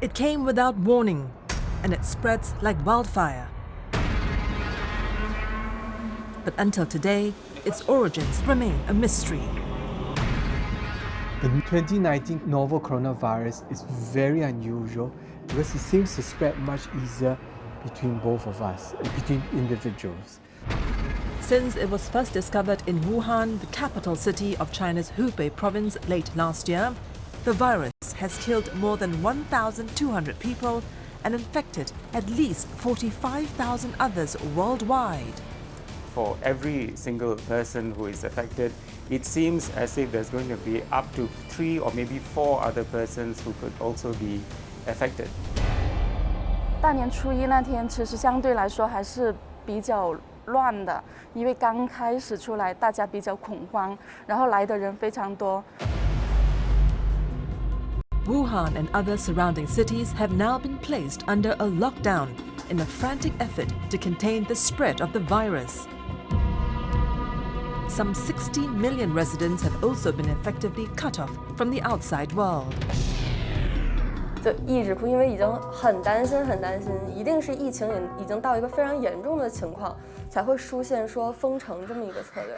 It came without warning, and it spreads like wildfire. But until today, its origins remain a mystery. The 2019 novel coronavirus is very unusual because it seems to spread much easier between both of us, between individuals. Since it was first discovered in Wuhan, the capital city of China's Hubei province, late last year, the virus has killed more than 1,200 people and infected at least 45,000 others worldwide. For every single person who is affected, it seems as if there's going to be up to 3 or maybe 4 other persons who could also be affected. 大年初一那天，其实相对来说还是比较乱的，因为刚开始出来，大家比较恐慌，然后来的人非常多。 Wuhan and other surrounding cities have now been placed under a lockdown in a frantic effort to contain the spread of the virus. Some 60 million residents have also been effectively cut off from the outside world. 就一直哭，因为已经很担心，一定是疫情已经到一个非常严重的情况，才会出现说封城这么一个策略。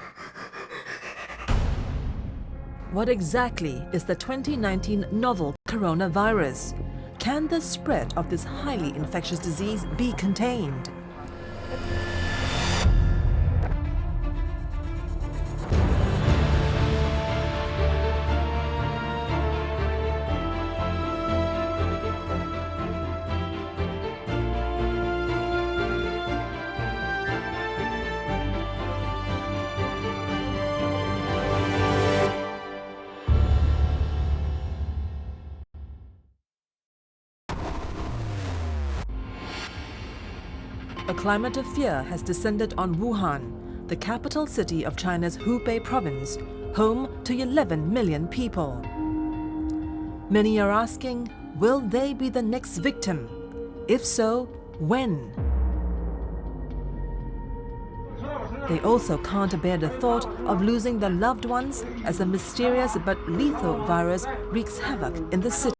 What exactly is the 2019 novel coronavirus? Can the spread of this highly infectious disease be contained? A climate of fear has descended on Wuhan, the capital city of China's Hubei province, home to 11 million people. Many are asking, will they be the next victim? If so, when? They also can't bear the thought of losing their loved ones as a mysterious but lethal virus wreaks havoc in the city.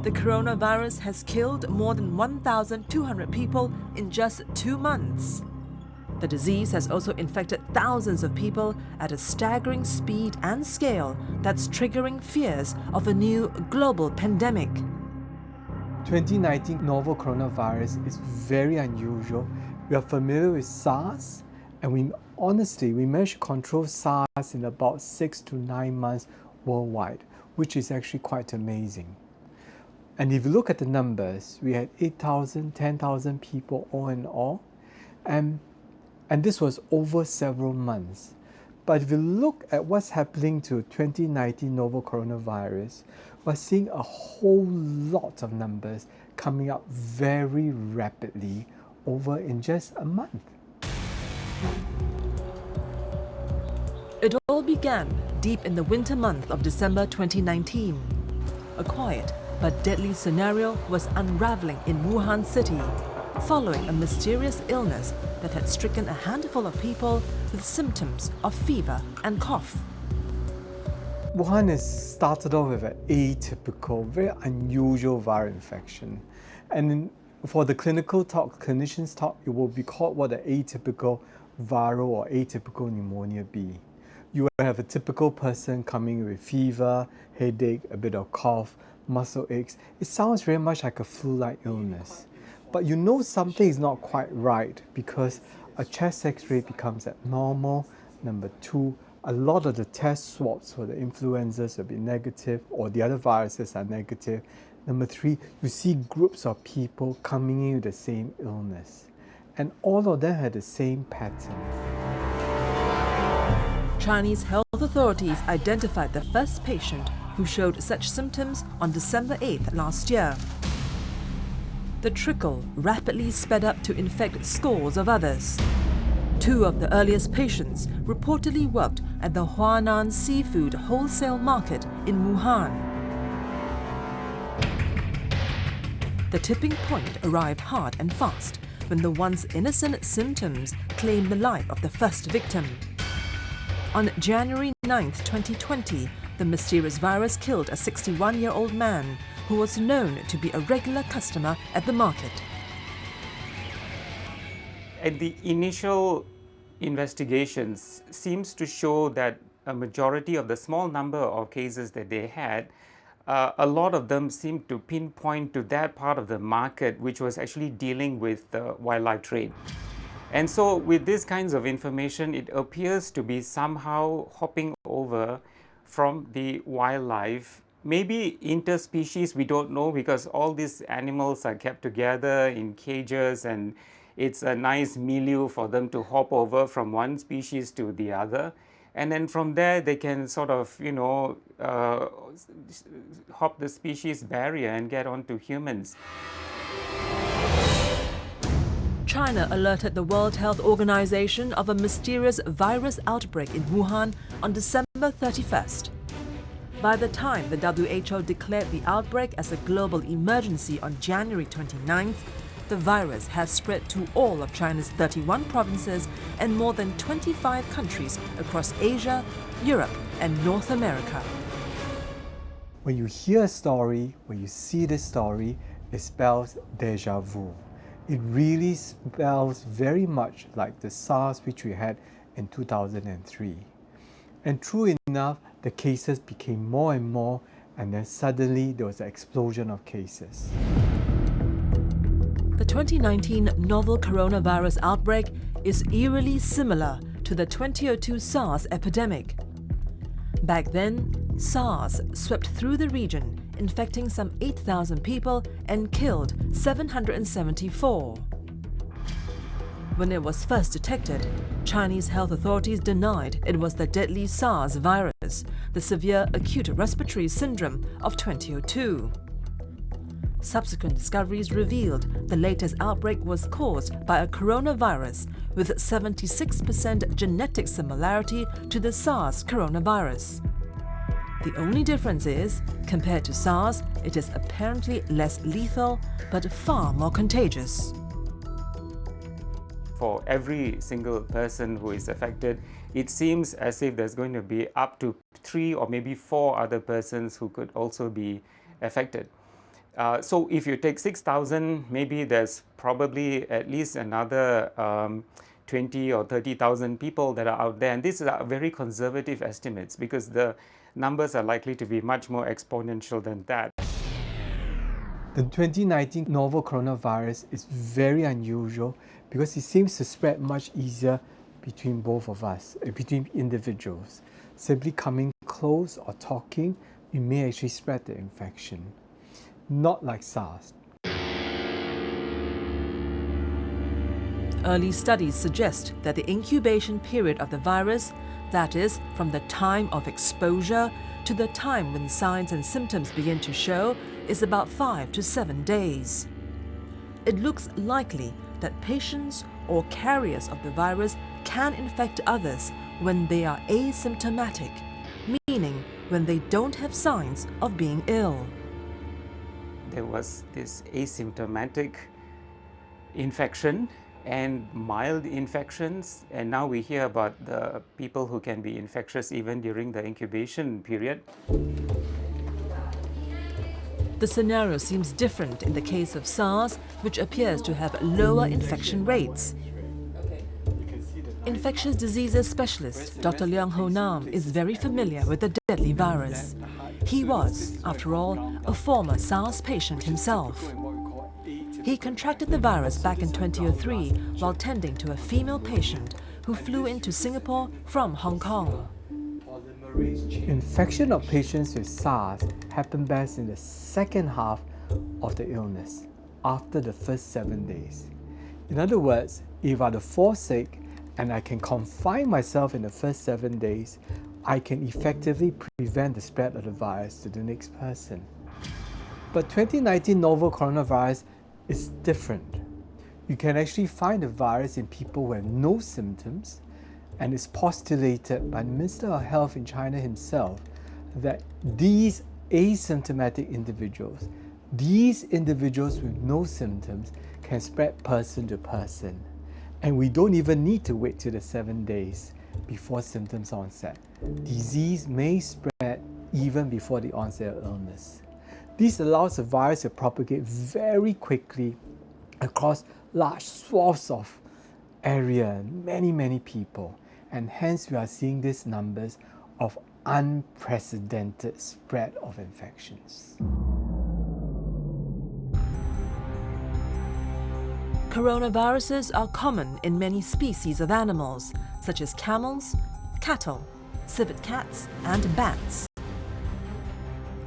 The coronavirus has killed more than 1,200 people in just 2 months. The disease has also infected thousands of people at a staggering speed and scale that's triggering fears of a new global pandemic. 2019 novel coronavirus is very unusual. We are familiar with SARS, and we managed to control SARS in about 6 to 9 months worldwide, which is actually quite amazing. And if you look at the numbers, we had 8,000, 10,000 people all in all. And this was over several months. But if you look at what's happening to 2019 novel coronavirus, we're seeing a whole lot of numbers coming up very rapidly over in just a month. It all began deep in the winter month of December 2019. A quiet but deadly scenario was unraveling in Wuhan city, following a mysterious illness that had stricken a handful of people with symptoms of fever and cough. Wuhan has started off with an atypical, very unusual viral infection. And for the clinicians talk, it will be called what an atypical viral or atypical pneumonia be. You will have a typical person coming with fever, headache, a bit of cough, muscle aches. It sounds very much like a flu-like illness. But you know something is not quite right because a chest x-ray becomes abnormal. Number 2, a lot of the test swabs for the influenzas will be negative or the other viruses are negative. Number 3, you see groups of people coming in with the same illness. And all of them had the same pattern. Chinese health authorities identified the first patient who showed such symptoms on December 8th last year. The trickle rapidly sped up to infect scores of others. 2 of the earliest patients reportedly worked at the Huanan seafood wholesale market in Wuhan. The tipping point arrived hard and fast when the once innocent symptoms claimed the life of the first victim. On January 9, 2020, the mysterious virus killed a 61-year-old man who was known to be a regular customer at the market. And the initial investigations seems to show that a majority of the small number of cases that they had, a lot of them seemed to pinpoint to that part of the market which was actually dealing with the wildlife trade. And so with these kinds of information, it appears to be somehow hopping over from the wildlife, maybe interspecies, we don't know, because all these animals are kept together in cages and it's a nice milieu for them to hop over from one species to the other. And then from there, they can sort of, hop the species barrier and get onto humans. China alerted the World Health Organization of a mysterious virus outbreak in Wuhan on December 31st. By the time the WHO declared the outbreak as a global emergency on January 29th, the virus has spread to all of China's 31 provinces and more than 25 countries across Asia, Europe, and North America. When you hear a story, when you see this story, it spells déjà vu. It really spells very much like the SARS which we had in 2003. And true enough, the cases became more and more, and then suddenly there was an explosion of cases. The 2019 novel coronavirus outbreak is eerily similar to the 2002 SARS epidemic. Back then, SARS swept through the region, infecting some 8,000 people and killed 774. When it was first detected, Chinese health authorities denied it was the deadly SARS virus, the severe acute respiratory syndrome of 2002. Subsequent discoveries revealed the latest outbreak was caused by a coronavirus with 76% genetic similarity to the SARS coronavirus. The only difference is, compared to SARS, it is apparently less lethal but far more contagious. For every single person who is affected, it seems as if there's going to be up to 3 or maybe 4 other persons who could also be affected. So if you take 6,000, maybe there's probably at least another 20 or 30,000 people that are out there. And these are very conservative estimates because the numbers are likely to be much more exponential than that. The 2019 novel coronavirus is very unusual because it seems to spread much easier between both of us, between individuals. Simply coming close or talking, we may actually spread the infection. Not like SARS. Early studies suggest that the incubation period of the virus, that is, from the time of exposure to the time when signs and symptoms begin to show, is about 5 to 7 days. It looks likely that patients or carriers of the virus can infect others when they are asymptomatic, meaning when they don't have signs of being ill. There was this asymptomatic infection and mild infections, and now we hear about the people who can be infectious even during the incubation period. The scenario seems different in the case of SARS, which appears to have lower infection rates. Infectious diseases specialist Dr. Leong Ho Nam is very familiar with the deadly virus. He was, after all, a former SARS patient himself. He contracted the virus back in 2003 while tending to a female patient who flew into Singapore from Hong Kong. Infection of patients with SARS happen best in the second half of the illness, after the first 7 days. In other words, if I fall sick and I can confine myself in the first 7 days, I can effectively prevent the spread of the virus to the next person. But 2019 novel coronavirus is different. You can actually find the virus in people who have no symptoms, and it's postulated by the Minister of Health in China himself that these asymptomatic individuals, these individuals with no symptoms, can spread person to person. And we don't even need to wait till the 7 days. before symptoms onset. Disease may spread even before the onset of illness. This allows the virus to propagate very quickly across large swaths of area, many people, and hence we are seeing these numbers of unprecedented spread of infections. Coronaviruses are common in many species of animals, such as camels, cattle, civet cats, and bats.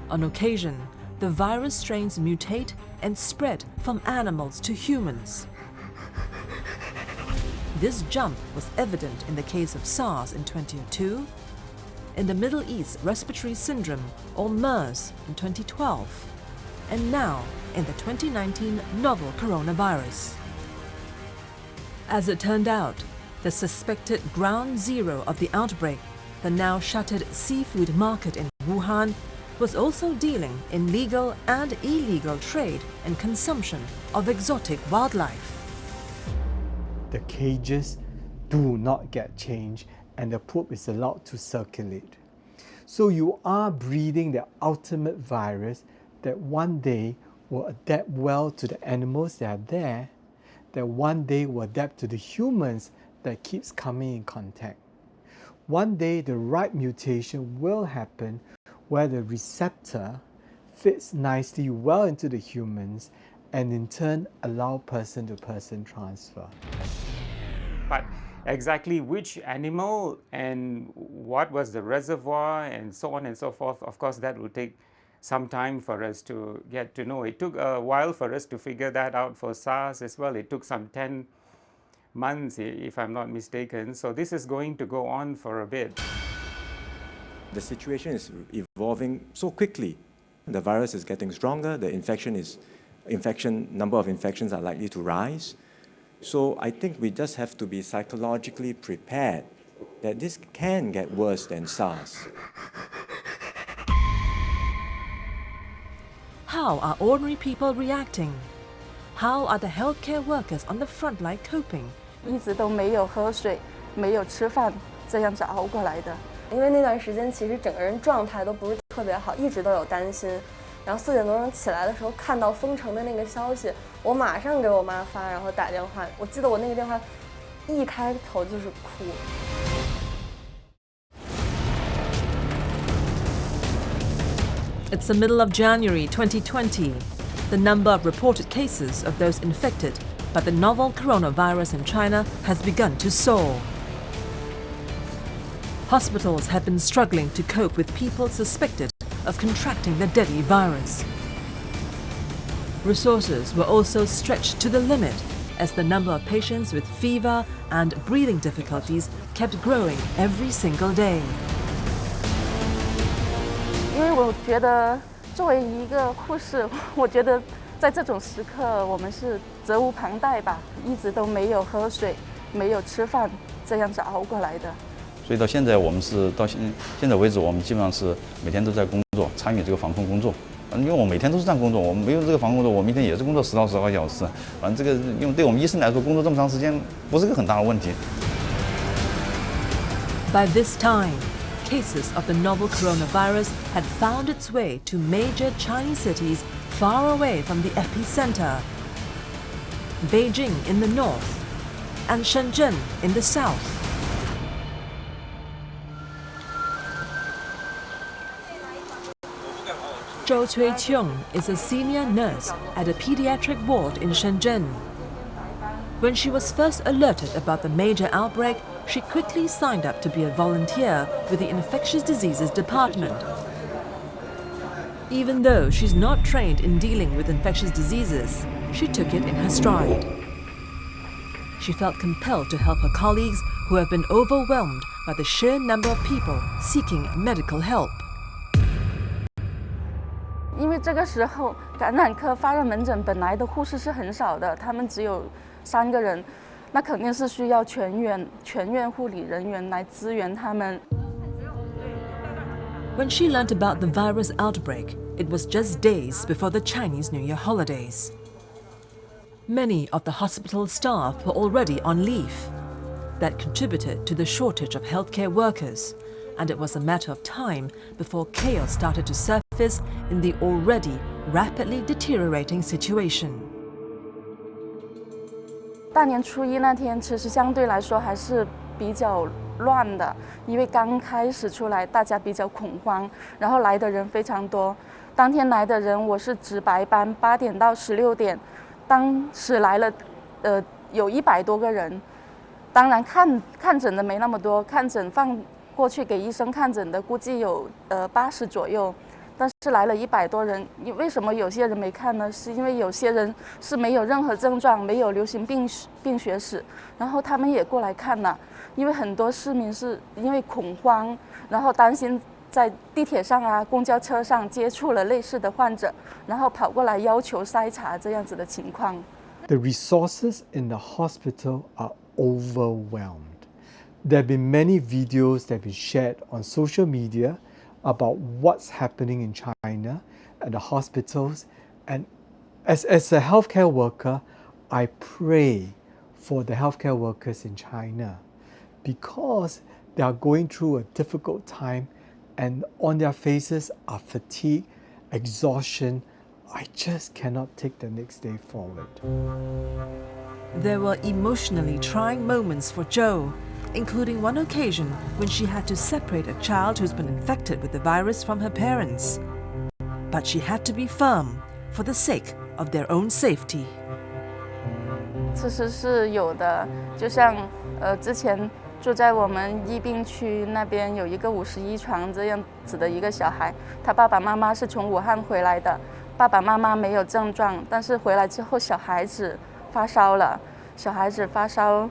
On occasion, the virus strains mutate and spread from animals to humans. This jump was evident in the case of SARS in 2002, in the Middle East Respiratory Syndrome, or MERS, in 2012, and now in the 2019 novel coronavirus. As it turned out, the suspected ground zero of the outbreak, the now shuttered seafood market in Wuhan, was also dealing in legal and illegal trade and consumption of exotic wildlife. The cages do not get changed and the poop is allowed to circulate. So you are breeding the ultimate virus that one day will adapt well to the animals that are there, that one day will adapt to the humans that keeps coming in contact. One day the right mutation will happen where the receptor fits nicely well into the humans and in turn allow person-to-person transfer. But exactly which animal and what was the reservoir and so on and so forth, of course that will take some time for us to get to know. It took a while for us to figure that out for SARS as well. It took some 10 months, if I'm not mistaken. So this is going to go on for a bit. The situation is evolving so quickly. The virus is getting stronger, the number of infections are likely to rise. So I think we just have to be psychologically prepared that this can get worse than SARS. How are ordinary people reacting? How are the healthcare workers on the front line coping? 一直都没有喝水，没有吃饭，这样子熬过来的。因为那段时间其实整个人状态都不是特别好，一直都有担心。然后4点多钟起来的时候，看到封城的那个消息，我马上给我妈发，然后打电话。我记得我那个电话一开头就是哭。It's the middle of January 2020. The number of reported cases of those infected by the novel coronavirus in China has begun to soar. Hospitals have been struggling to cope with people suspected of contracting the deadly virus. Resources were also stretched to the limit as the number of patients with fever and breathing difficulties kept growing every single day. 因为我觉得作为一个护士，我觉得在这种时刻我们是责无旁贷吧，一直都没有喝水，没有吃饭，这样子熬过来的。所以到现在我们是到现在为止，我们基本上是每天都在工作，参与这个防控工作。因为我每天都是这样工作，我们没有这个防控工作，我明天也是工作10到12个小时。反正这个因为对我们医生来说，工作这么长时间不是个很大的问题。By this time, cases of the novel coronavirus had found its way to major Chinese cities far away from the epicentre. Beijing in the north and Shenzhen in the south. Zhou Cui-Cheong is a senior nurse at a pediatric ward in Shenzhen. When she was first alerted about the major outbreak, she quickly signed up to be a volunteer with the Infectious Diseases Department. Even though she's not trained in dealing with infectious diseases, she took it in her stride. She felt compelled to help her colleagues who have been overwhelmed by the sheer number of people seeking medical help. 因为这个时候感染科发热门诊本来的护士是很少的，他们只有3个人，那肯定是需要全院护理人员来支援他们。When she learnt about the virus outbreak, it was just days before the Chinese New Year holidays. Many of the hospital staff were already on leave. that contributed to the shortage of healthcare workers, and it was a matter of time before chaos started to surface in the already rapidly deteriorating situation. 大年初一那天，其实相对来说还是比较乱的，因为刚开始出来，大家比较恐慌，然后来的人非常多。当天来的人，我是值白班，8点到16点，当时来了，有100多个人。当然看诊的没那么多，看诊放过去给医生看诊的估计有80左右。但是来了100多人，为什么有些人没看呢？是因为有些人是没有任何症状，没有流行病学史，然后他们也过来看了。因为很多市民是因为恐慌，然后担心在地铁上啊、公交车上接触了类似的患者，然后跑过来要求筛查这样子的情况。The resources in the hospital are overwhelmed. There have been many videos that have been shared on social media about what's happening in China at the hospitals, and as a healthcare worker, I pray for the healthcare workers in China because they are going through a difficult time and on their faces are fatigue, exhaustion. I just cannot take the next day forward. There were emotionally trying moments for Zhou, including one occasion when she had to separate a child who's been infected with the virus from her parents. But she had to be firm for the sake of their own safety. 其实是有的，就像之前住在我们疫病区那边有一个51床这样子的一个小孩，他爸爸妈妈是从武汉回来的，爸爸妈妈没有症状，但是回来之后小孩子发烧了，小孩子发烧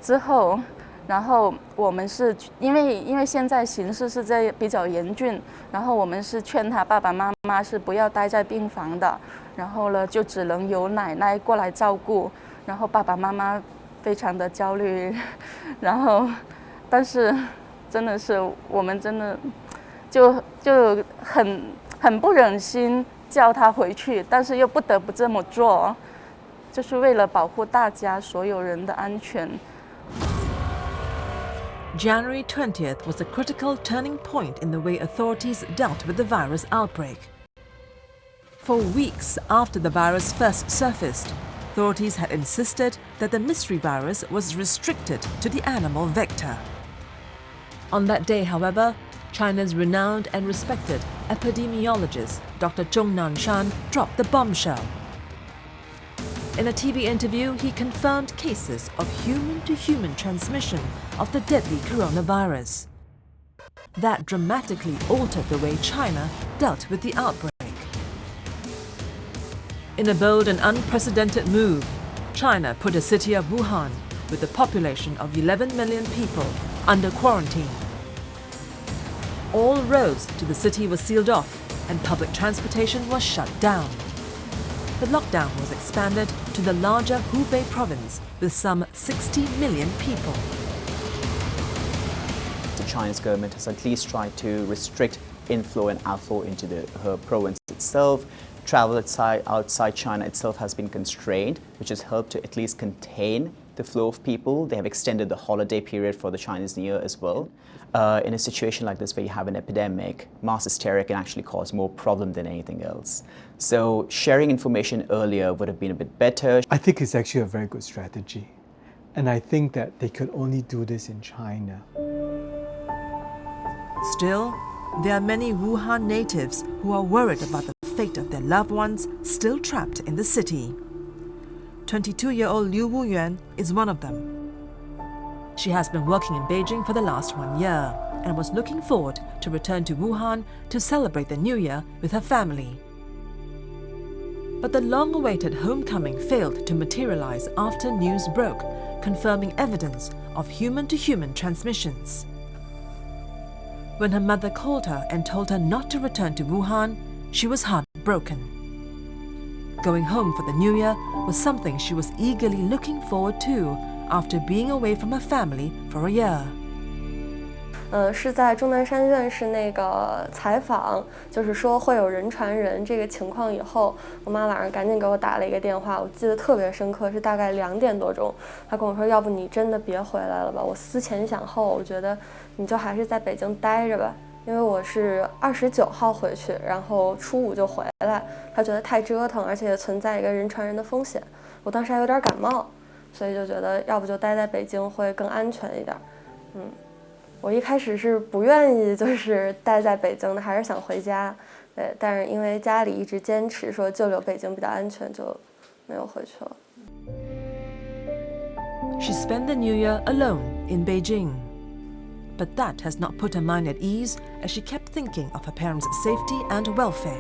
之后。然后我们是因为现在形势是在比较严峻，然后我们是劝他爸爸妈妈是不要待在病房的，然后呢就只能由奶奶过来照顾，然后爸爸妈妈非常的焦虑，然后但是真的是我们真的就很不忍心叫他回去，但是又不得不这么做，就是为了保护大家所有人的安全。January 20th was a critical turning point in the way authorities dealt with the virus outbreak. For weeks after the virus first surfaced, authorities had insisted that the mystery virus was restricted to the animal vector. On that day, however, China's renowned and respected epidemiologist Dr. Zhong Nanshan dropped the bombshell. In a TV interview, he confirmed cases of human-to-human transmission of the deadly coronavirus. That dramatically altered the way China dealt with the outbreak. In a bold and unprecedented move, China put the city of Wuhan, with a population of 11 million people, under quarantine. All roads to the city were sealed off and public transportation was shut down. The lockdown was expanded to the larger Hubei province with some 60 million people. China's government has at least tried to restrict inflow and outflow into her province itself. Travel outside China itself has been constrained, which has helped to at least contain the flow of people. They have extended the holiday period for the Chinese New Year as well. In a situation like this where you have an epidemic, mass hysteria can actually cause more problem than anything else. So sharing information earlier would have been a bit better. I think it's actually a very good strategy. And I think that they could only do this in China. Still, there are many Wuhan natives who are worried about the fate of their loved ones still trapped in the city. 22-year-old Liu Wuyuan is one of them. She has been working in Beijing for the last 1 year and was looking forward to return to Wuhan to celebrate the New Year with her family. But the long-awaited homecoming failed to materialize after news broke, confirming evidence of human-to-human transmissions. When her mother called her and told her not to return to Wuhan, she was heartbroken. Going home for the New Year was something she was eagerly looking forward to after being away from her family for a year. 是在钟南山院士那个采访，就是说会有人传人这个情况以后，我妈晚上赶紧给我打了一个电话，我记得特别深刻，是大概2点多钟，她跟我说，要不你真的别回来了吧，我思前想后，我觉得你就还是在北京待着吧，因为我是29号回去，然后初5就回来，她觉得太折腾，而且也存在一个人传人的风险，我当时还有点感冒，所以就觉得要不就待在北京会更安全一点。我一开始是不愿意就是待在北京的，还是想回家，对，但是因为家里一直坚持说就留北京比较安全，就没有回去了。She spent the New Year alone in Beijing. But that has not put her mind at ease as she kept thinking of her parents' safety and welfare.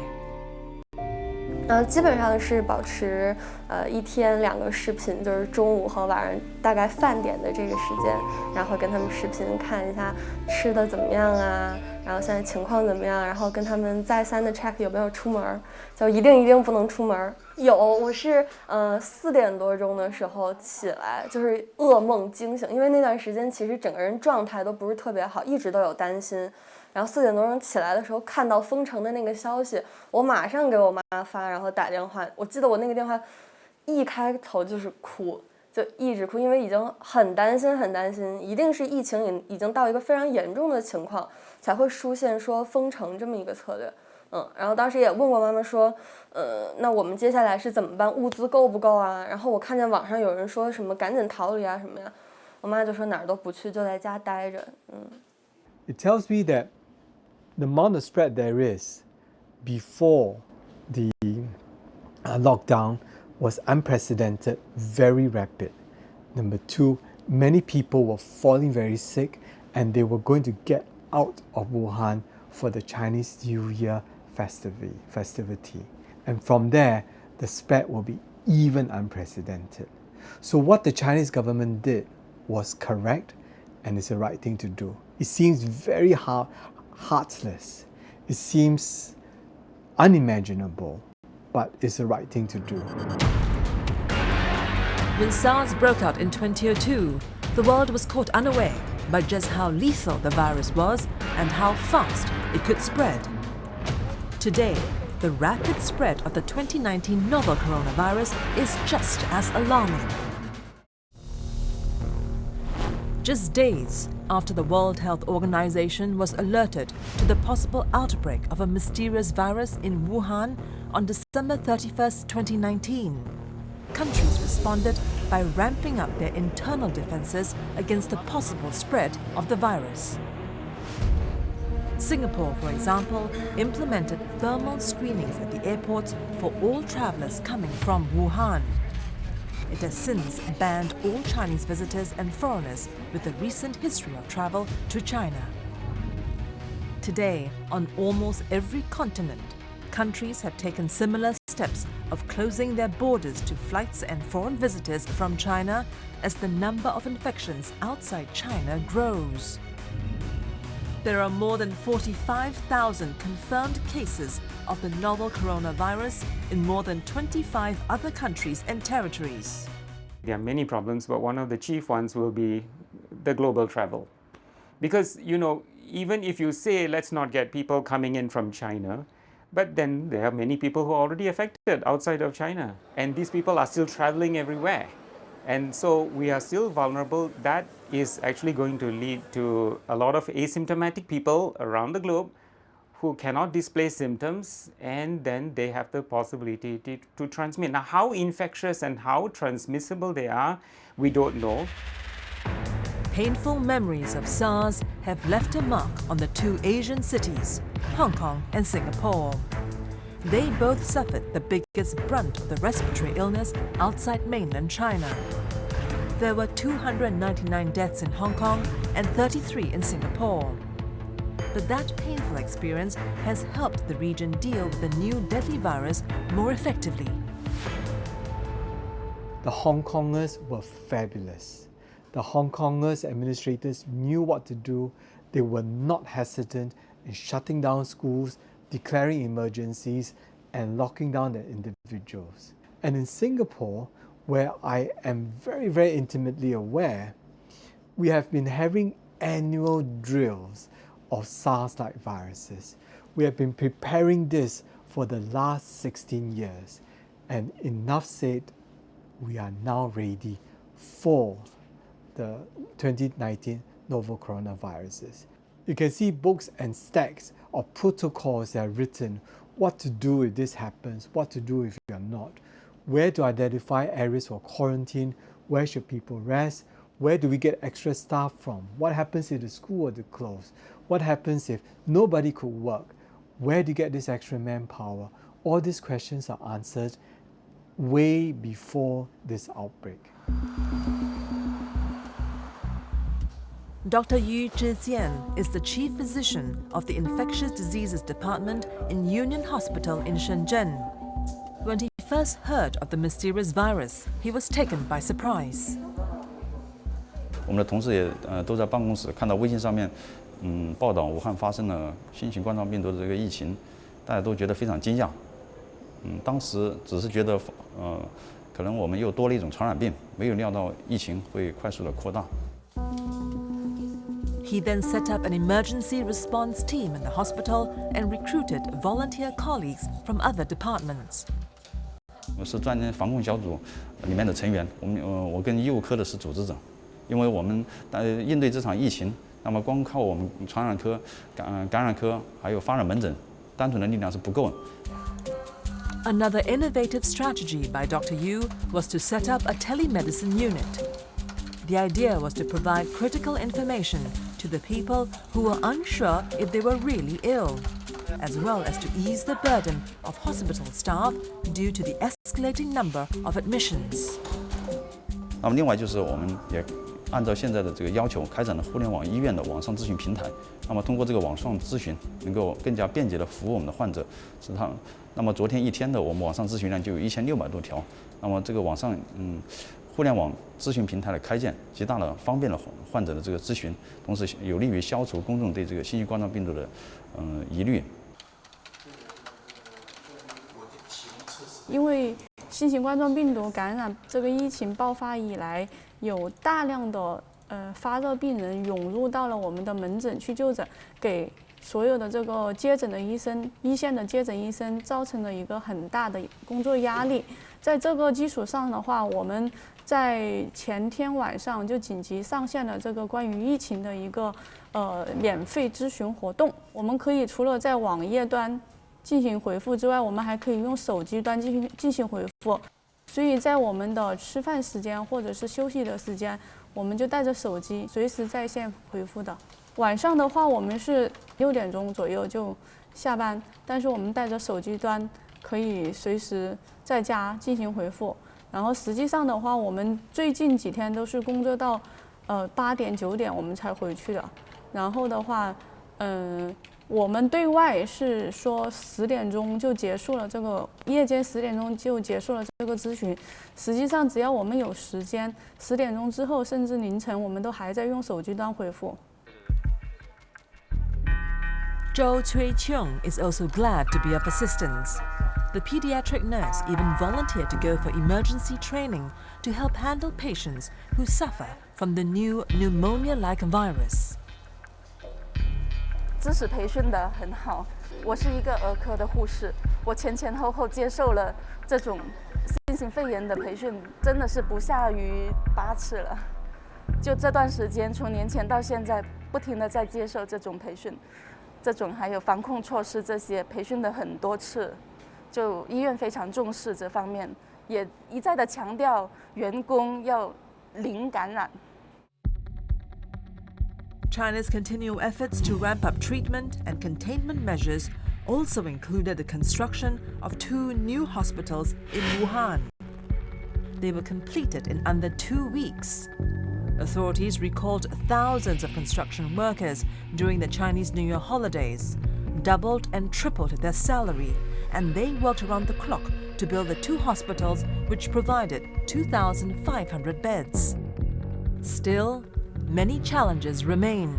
基本上是保持1天2个视频，就是中午和晚上大概饭点的这个时间，然后跟他们视频看一下吃的怎么样啊，然后现在情况怎么样，然后跟他们再三的 check 有没有出门，就一定不能出门。有，我是4点多钟的时候起来，就是噩梦惊醒，因为那段时间其实整个人状态都不是特别好，一直都有担心。然后4点多钟起来的时候，看到封城的那个消息，我马上给我妈发，然后打电话。我记得我那个电话一开头就是哭，就一直哭，因为已经很担心，一定是疫情已经到一个非常严重的情况，才会出现说封城这么一个策略。然后当时也问过妈妈说，那我们接下来是怎么办？物资够不够啊？然后我看见网上有人说什么赶紧逃离啊什么呀，我妈就说哪儿都不去，就在家待着。It tells me that the amount of spread there is before the lockdown was unprecedented, very rapid. Number 2, many people were falling very sick and they were going to get out of Wuhan for the Chinese New Year festivity. And from there, the spread will be even unprecedented. So what the Chinese government did was correct and it's the right thing to do. It seems very heartless. It seems unimaginable, but it's the right thing to do. When SARS broke out in 2002, the world was caught unaware by just how lethal the virus was and how fast it could spread. Today, the rapid spread of the 2019 novel coronavirus is just as alarming. Just days after the World Health Organization was alerted to the possible outbreak of a mysterious virus in Wuhan on December 31st, 2019, countries responded by ramping up their internal defenses against the possible spread of the virus. Singapore, for example, implemented thermal screenings at the airports for all travelers coming from Wuhan. It has since banned all Chinese visitors and foreigners with a recent history of travel to China. Today, on almost every continent, countries have taken similar steps of closing their borders to flights and foreign visitors from China as the number of infections outside China grows. There are more than 45,000 confirmed cases of the novel coronavirus in more than 25 other countries and territories. There are many problems, but one of the chief ones will be the global travel. Because, even if you say, let's not get people coming in from China, but then there are many people who are already affected outside of China. And these people are still traveling everywhere. And so we are still vulnerable. That is actually going to lead to a lot of asymptomatic people around the globe who cannot display symptoms, and then they have the possibility to transmit. Now, how infectious and how transmissible they are, we don't know. Painful memories of SARS have left a mark on the two Asian cities, Hong Kong and Singapore. They both suffered the biggest brunt of the respiratory illness outside mainland China. There were 299 deaths in Hong Kong and 33 in Singapore. But that painful experience has helped the region deal with the new deadly virus more effectively. The Hong Kongers were fabulous. The Hong Kongers administrators knew what to do. They were not hesitant in shutting down schools, declaring emergencies, and locking down the individuals. And in Singapore, where I am very, very intimately aware, we have been having annual drills of SARS-like viruses. We have been preparing this for the last 16 years, and enough said, we are now ready for the 2019 novel coronaviruses. You can see books and stacks of protocols that are written, what to do if this happens, what to do if you're not, where to identify areas for quarantine, where should people rest, where do we get extra staff from, what happens if the school were to close, what happens if nobody could work, where do you get this extra manpower? All these questions are answered way before this outbreak. Dr. Yu Zhijian is the chief physician of the Infectious Diseases Department in Union Hospital in Shenzhen. When he first heard of the mysterious virus, he was taken by surprise. 我们的同事也都在办公室看到微信上面报道武汉发生了新型冠状病毒的这个疫情，大家都觉得非常惊讶。当时只是觉得可能我们又多了一种传染病，没有料到疫情会快速的扩大。 He then set up an emergency response team in the hospital and recruited volunteer colleagues from other departments. 我是专业防控小组里面的成员，我跟医务科的是组织者，因为我们应对这场疫情，那么光靠我们传染科、感染科还有发热门诊，单纯的力量是不够的。 Another innovative strategy by Dr. Yu was to set up a telemedicine unit. The idea was to provide critical information to the people who were unsure if they were really ill, as well as to ease the burden of hospital staff due to the escalating number of admissions. 那么另外就是我们也按照现在的这个要求，开展了互联网医院的网上咨询平台。那么通过这个网上咨询，能够更加便捷地服务我们的患者。那么昨天一天的我们网上咨询量就有1600多条。那么这个网上互联网咨询平台的开建，极大地方便了患者的这个咨询，同时有利于消除公众对这个新型冠状病毒的疑虑。因为新型冠状病毒感染这个疫情爆发以来，有大量的发热病人涌入到了我们的门诊去就诊，给所有的这个接诊的医生、一线的接诊医生造成了一个很大的工作压力。在这个基础上的话，我们在前天晚上就紧急上线了这个关于疫情的一个免费咨询活动。我们可以除了在网页端进行回复之外，我们还可以用手机端进行回复。所以在我们的吃饭时间或者是休息的时间，我们就带着手机随时在线回复的。晚上的话，我们是6点钟左右就下班，但是我们带着手机端可以随时在家进行回复。然后实际上的话，我们最近几天都是工作到8点9点我们才回去的。然后的话，我们对外是说10点钟就结束了这个夜间10点钟就结束了这个咨询。实际上，只要我们有时间，10点钟之后甚至凌晨，我们都还在用手机端回复。Zhou Cui-chung is also glad to be of assistance. The pediatric nurse even volunteered to go for emergency training to help handle patients who suffer from the new pneumonia-like virus. 知识培训的很好，我是一个儿科的护士，我前后接受了这种新型肺炎的培训，真的是不下于8次了。就这段时间，从年前到现在，不停地在接受这种培训，这种还有防控措施这些培训的很多次。就医院非常重视这方面，也一再的强调员工要零感染。China's continual efforts to ramp up treatment and containment measures also included the construction of 2 new hospitals in Wuhan. They were completed in under 2 weeks. Authorities recalled thousands of construction workers during the Chinese New Year holidays, doubled and tripled their salary, and they worked around the clock to build the 2 hospitals which provided 2,500 beds. Still, many challenges remain.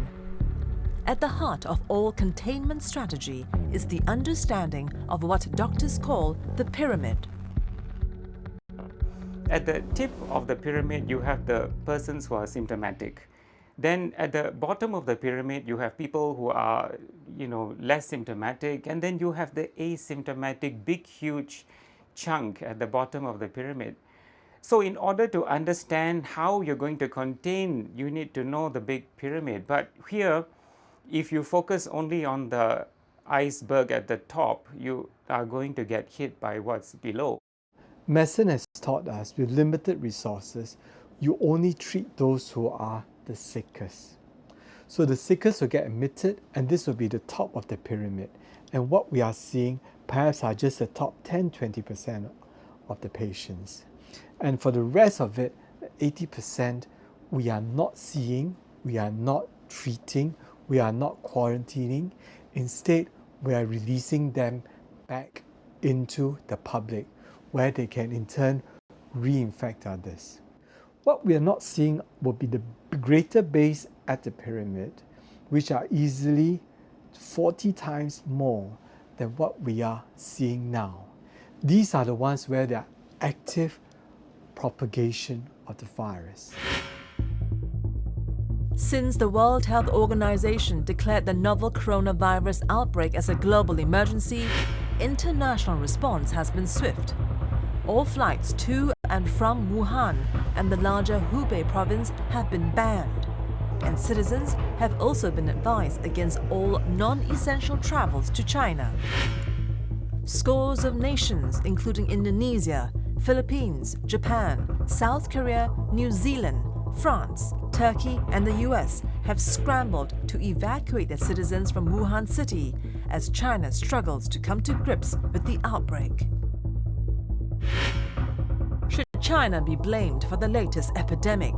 At the heart of all containment strategy is the understanding of what doctors call the pyramid. At the tip of the pyramid, you have the persons who are symptomatic. Then at the bottom of the pyramid, you have people who are, less symptomatic, and then you have the asymptomatic, big, huge chunk at the bottom of the pyramid. So in order to understand how you're going to contain, you need to know the big pyramid. But here, if you focus only on the iceberg at the top, you are going to get hit by what's below. Medicine has taught us with limited resources, you only treat those who are the sickest. So the sickest will get admitted, and this will be the top of the pyramid. And what we are seeing perhaps are just the top 10-20% of the patients. And for the rest of it, 80%, we are not seeing, we are not treating, we are not quarantining. Instead, we are releasing them back into the public, where they can in turn reinfect others. What we are not seeing will be the greater base at the pyramid, which are easily 40 times more than what we are seeing now. These are the ones where there are active propagation of the virus. Since the World Health Organization declared the novel coronavirus outbreak as a global emergency, international response has been swift. All flights to and from Wuhan and the larger Hubei province have been banned, and citizens have also been advised against all non-essential travels to China. Scores of nations, including Indonesia, Philippines, Japan, South Korea, New Zealand, France, Turkey, and the US have scrambled to evacuate their citizens from Wuhan city as China struggles to come to grips with the outbreak. Should China be blamed for the latest epidemic?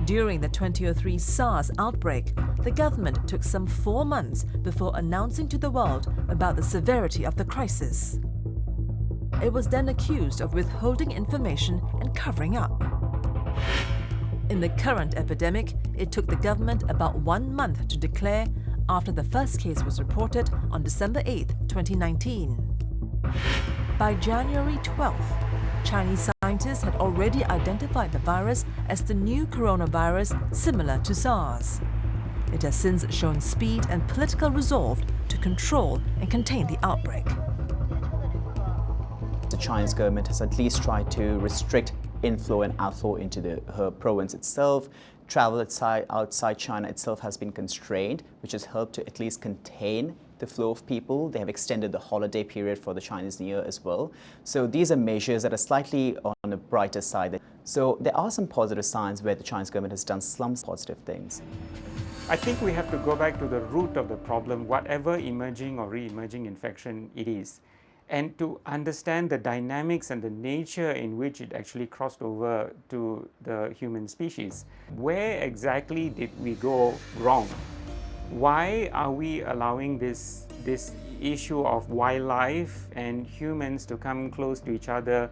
During the 2003 SARS outbreak, the government took some 4 months before announcing to the world about the severity of the crisis. It was then accused of withholding information and covering up. In the current epidemic, it took the government about 1 month to declare after the first case was reported on December 8, 2019. By January 12th, Chinese scientists had already identified the virus as the new coronavirus similar to SARS. It has since shown speed and political resolve to control and contain the outbreak. The Chinese government has at least tried to restrict inflow and outflow into her province itself. Travel outside China itself has been constrained, which has helped to at least contain the flow of people. They have extended the holiday period for the Chinese New Year as well. So these are measures that are slightly on the brighter side. So there are some positive signs where the Chinese government has done some positive things. I think we have to go back to the root of the problem, whatever emerging or re-emerging infection it is, and to understand the dynamics and the nature in which it actually crossed over to the human species. Where exactly did we go wrong? Why are we allowing this issue of wildlife and humans to come close to each other?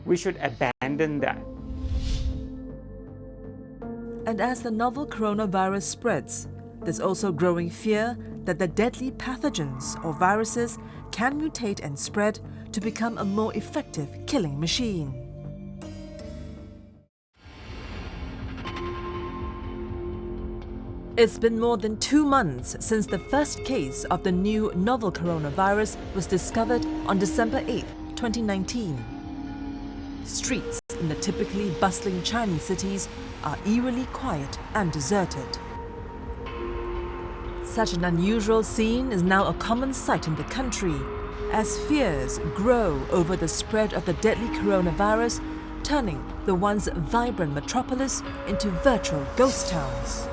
We should abandon that. And as the novel coronavirus spreads, there's also growing fear that the deadly pathogens or viruses can mutate and spread to become a more effective killing machine. It's been more than 2 months since the first case of the new novel coronavirus was discovered on December 8, 2019. Streets in the typically bustling Chinese cities are eerily quiet and deserted. Such an unusual scene is now a common sight in the country, as fears grow over the spread of the deadly coronavirus, turning the once vibrant metropolis into virtual ghost towns.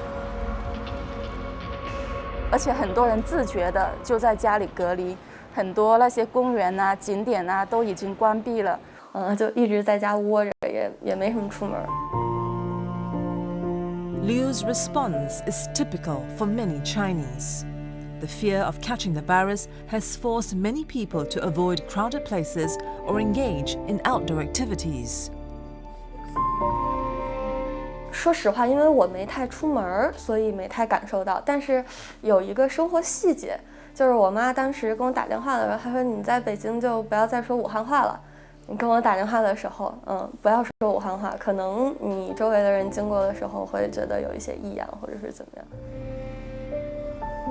而且很多人自觉的就在家里隔离，很多那些公园啊、景点啊都已经关闭了，就一直在家窝着，也没什么出门。Liu's response is typical for many Chinese. The fear of catching the virus has forced many people to avoid crowded places or engage in outdoor activities. 说实话，因为我没太出门，所以没太感受到。但是有一个生活细节，就是我妈当时跟我打电话的时候，她说：“你在北京就不要再说武汉话了。”你跟我打电话的时候，不要说武汉话，可能你周围的人经过的时候会觉得有一些异样，或者是怎么样。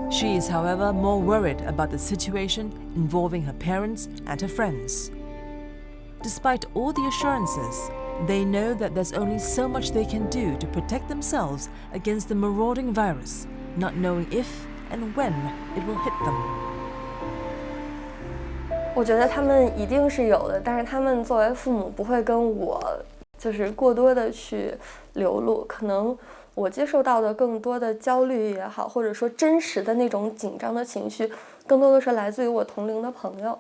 She is, however, more worried about the situation involving her parents and her friends. Despite all the assurances, they know that there's only so much they can do to protect themselves against the marauding virus, not knowing if and when it will hit them. 我觉得他们一定是有的，但是他们作为父母不会跟我就是过多的去流露，可能我接受到的更多的焦虑也好，或者说真实的那种紧张的情绪，更多的是来自于我同龄的朋友。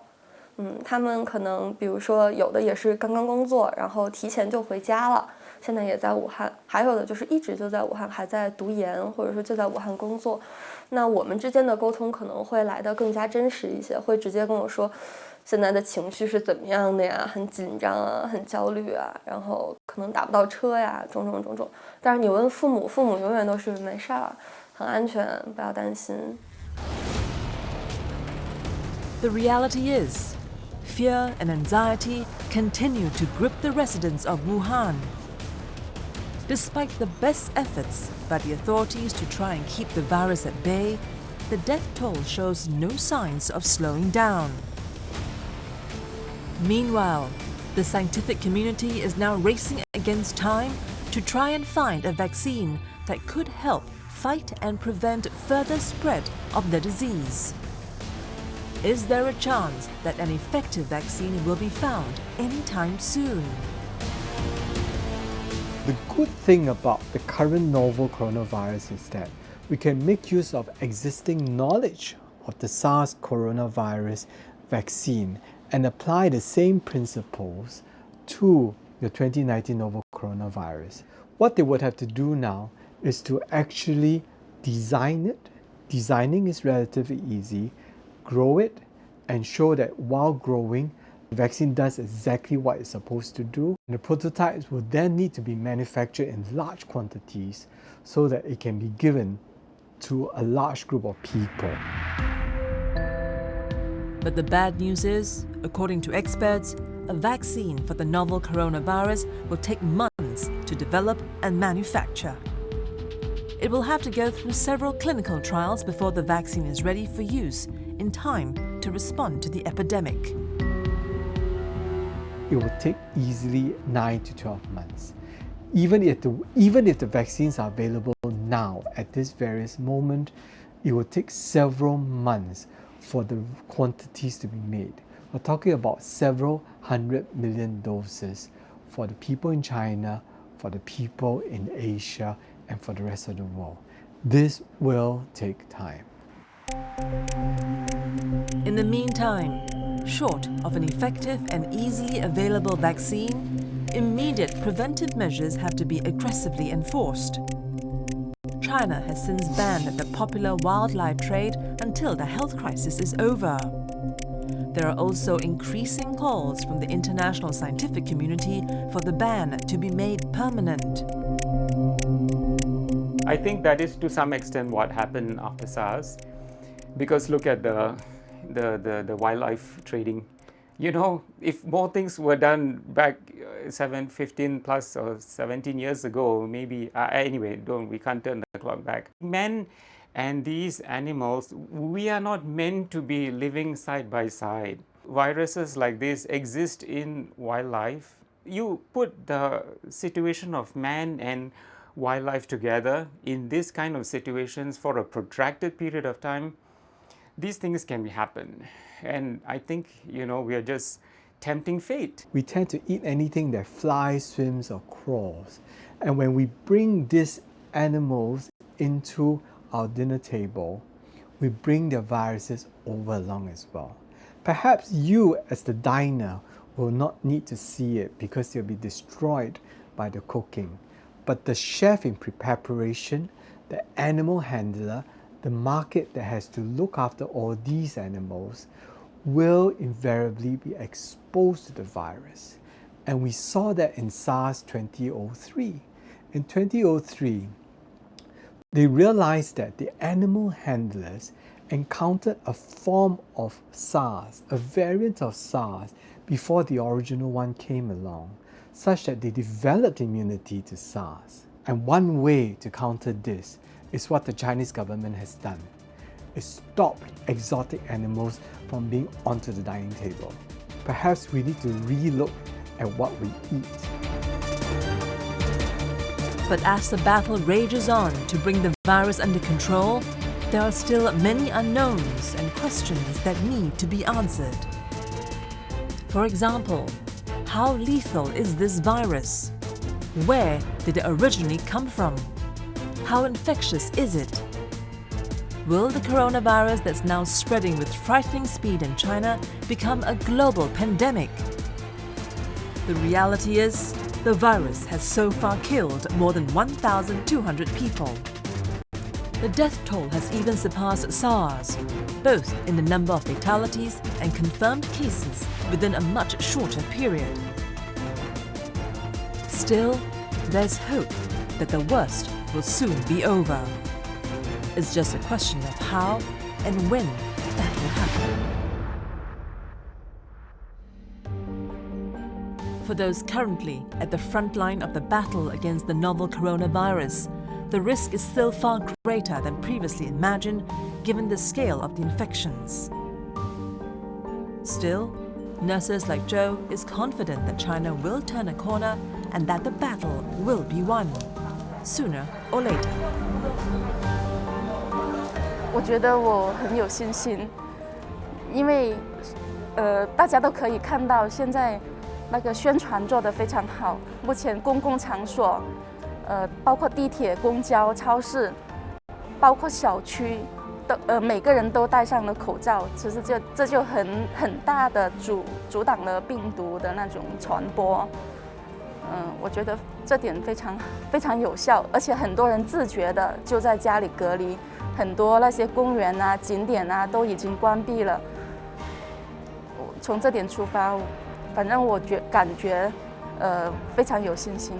他们可能比如说有的也是刚刚工作，然后提前就回家了，现在也在武汉，还有的就是一直就在武汉，还在读研，或者说就在武汉工作。那我们之间的沟通可能会来得更加真实一些，会直接跟我说现在的情绪是怎么样的呀，很紧张啊，很焦虑啊，然后可能打不到车呀，种种。但是你问父母，父母永远都是没事儿，很安全，不要担心。The reality is, fear and anxiety continue to grip the residents of Wuhan. Despite the best efforts by the authorities to try and keep the virus at bay, the death toll shows no signs of slowing down. Meanwhile, the scientific community is now racing against time to try and find a vaccine that could help fight and prevent further spread of the disease. Is there a chance that an effective vaccine will be found anytime soon? The good thing about the current novel coronavirus is that we can make use of existing knowledge of the SARS coronavirus vaccine and apply the same principles to the 2019 novel coronavirus. What they would have to do now is to actually design it. Designing is relatively easy. Grow it and show that while growing, the vaccine does exactly what it's supposed to do. And the prototypes will then need to be manufactured in large quantities so that it can be given to a large group of people. But the bad news is, according to experts, a vaccine for the novel coronavirus will take months to develop and manufacture. It will have to go through several clinical trials before the vaccine is ready for use in time to respond to the epidemic. It will take easily 9 to 12 months. Even if the vaccines are available now at this various moment, it will take several months for the quantities to be made. We're talking about several 100 million doses for the people in China, for the people in Asia, and for the rest of the world. This will take time. In the meantime, short of an effective and easily available vaccine, immediate preventive measures have to be aggressively enforced. China has since banned the popular wildlife trade until the health crisis is over. There are also increasing calls from the international scientific community for the ban to be made permanent. I think that is to some extent what happened after SARS, because look at the wildlife trading. You know, if more things were done back 15 plus or 17 years ago, maybe, anyway, we can't turn the clock back. Men and these animals, we are not meant to be living side by side. Viruses like this exist in wildlife. You put the situation of man and wildlife together in this kind of situations for a protracted period of time, these things can happen. And I think, we are just tempting fate. We tend to eat anything that flies, swims, or crawls. And when we bring these animals into our dinner table, we bring their viruses over along as well. Perhaps you, as the diner, will not need to see it because they'll be destroyed by the cooking. But the chef in preparation, the animal handler, the market that has to look after all these animals will invariably be exposed to the virus. And we saw that in SARS 2003. In 2003, they realized that the animal handlers encountered a form of SARS, a variant of SARS, before the original one came along, such that they developed immunity to SARS. And one way to counter this is what the Chinese government has done. It stopped exotic animals from being onto the dining table. Perhaps we need to relook at what we eat. But as the battle rages on to bring the virus under control, there are still many unknowns and questions that need to be answered. For example, how lethal is this virus? Where did it originally come from? How infectious is it? Will the coronavirus that's now spreading with frightening speed in China become a global pandemic? The reality is, the virus has so far killed more than 1,200 people. The death toll has even surpassed SARS, both in the number of fatalities and confirmed cases within a much shorter period. Still, there's hope that the worst will soon be over. It's just a question of how and when that will happen. For those currently at the front line of the battle against the novel coronavirus, the risk is still far greater than previously imagined given the scale of the infections. Still, nurses like Zhou is confident that China will turn a corner and that the battle will be won, sooner or later. 我觉得我很有信心，因为大家都可以看到现在那个宣传做得非常好。目前公共场所，包括地铁、公交、超市，包括小区，都每个人都戴上了口罩。其实这就很大的阻挡了病毒的那种传播。我觉得这点非常有效，而且很多人自觉的就在家里隔离。 很多那些公园啊、景点啊都已经关闭了。从这点出发，反正我感觉非常有信心。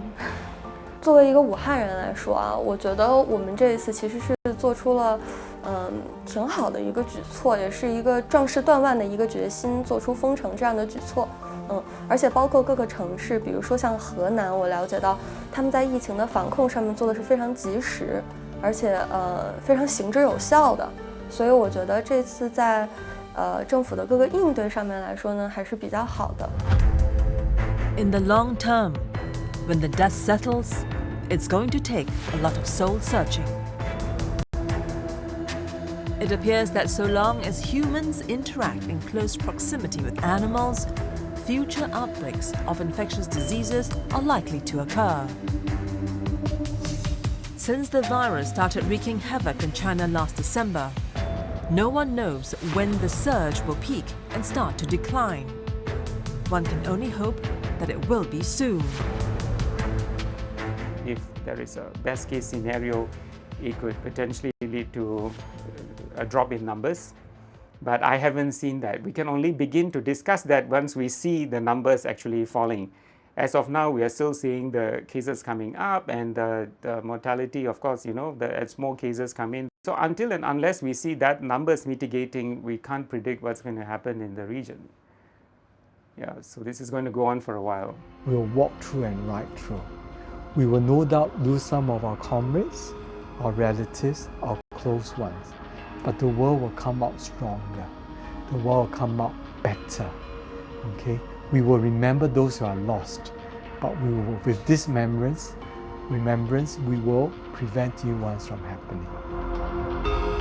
作为一个武汉人来说啊，我觉得我们这一次其实是做出了挺好的一个举措，也是一个壮士断腕的一个决心，做出封城这样的举措。而且包括各个城市，比如说像河南，我了解到他们在疫情的防控上面做的是非常及时。 而且非常行之有效的，所以我觉得这次在政府的各个应对上面来说呢，还是比较好的。In the long term, when the dust settles, it's going to take a lot of soul searching. It appears that so long as humans interact in close proximity with animals, future outbreaks of infectious diseases are likely to occur. Since the virus started wreaking havoc in China last December, no one knows when the surge will peak and start to decline. One can only hope that it will be soon. If there is a best case scenario, it could potentially lead to a drop in numbers. But I haven't seen that. We can only begin to discuss that once we see the numbers actually falling. As of now, we are still seeing the cases coming up and the mortality, of course, as more cases come in. So until and unless we see that numbers mitigating, we can't predict what's going to happen in the region. Yeah, so this is going to go on for a while. We'll walk through and ride through. We will no doubt lose some of our comrades, our relatives, our close ones. But the world will come out stronger. The world will come out better. Okay? We will remember those who are lost, but we will, with this remembrance, we will prevent new ones from happening.